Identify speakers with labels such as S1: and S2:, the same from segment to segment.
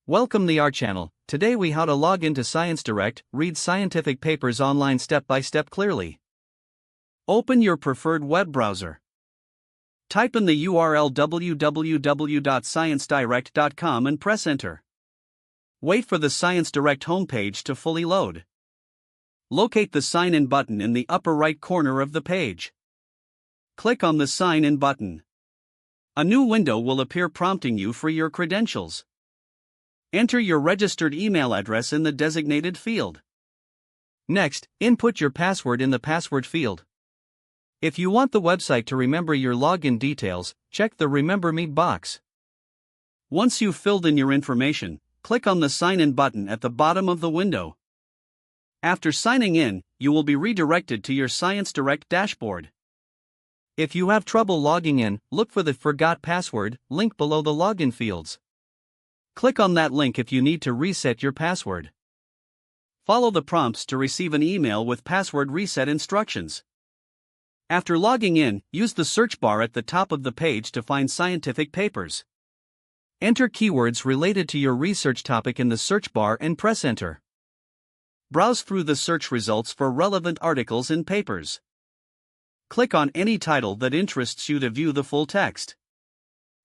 S1: Welcome to our channel. Today we how to log into ScienceDirect, read scientific papers online step by step clearly. Open your preferred web browser. Type in the URL www.sciencedirect.com and press enter. Wait for the ScienceDirect homepage to fully load. Locate the Sign In button in the upper right corner of the page. Click on the Sign In button. A new window will appear prompting you for your credentials. Enter your registered email address in the designated field. Next, input your password in the password field. If you want the website to remember your login details, check the Remember Me box. Once you've filled in your information, click on the Sign In button at the bottom of the window. After signing in, you will be redirected to your ScienceDirect dashboard. If you have trouble logging in, look for the Forgot Password link below the login fields. Click on that link if you need to reset your password. Follow the prompts to receive an email with password reset instructions. After logging in, use the search bar at the top of the page to find scientific papers. Enter keywords related to your research topic in the search bar and press enter. Browse through the search results for relevant articles and papers. Click on any title that interests you to view the full text.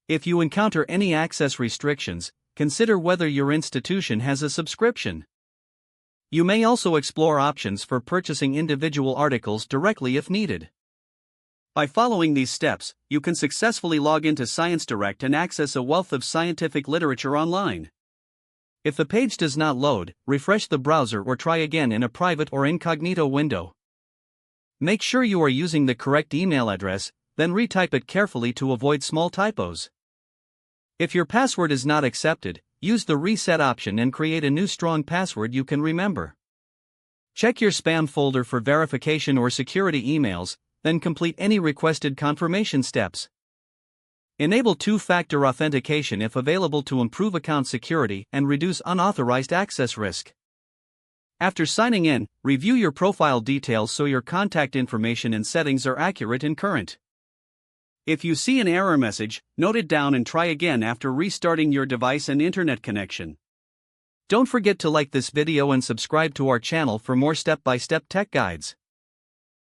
S1: If you encounter any access restrictions, consider whether your institution has a subscription. You may also explore options for purchasing individual articles directly if needed. By following these steps, you can successfully log into ScienceDirect and access a wealth of scientific literature online. If the page does not load, refresh the browser or try again in a private or incognito window. Make sure you are using the correct email address, then retype it carefully to avoid small typos. If your password is not accepted, use the reset option and create a new strong password you can remember. Check your spam folder for verification or security emails, then complete any requested confirmation steps. Enable two-factor authentication if available to improve account security and reduce unauthorized access risk. After signing in, review your profile details so your contact information and settings are accurate and current. If you see an error message, note it down and try again after restarting your device and internet connection. Don't forget to like this video and subscribe to our channel for more step-by-step tech guides.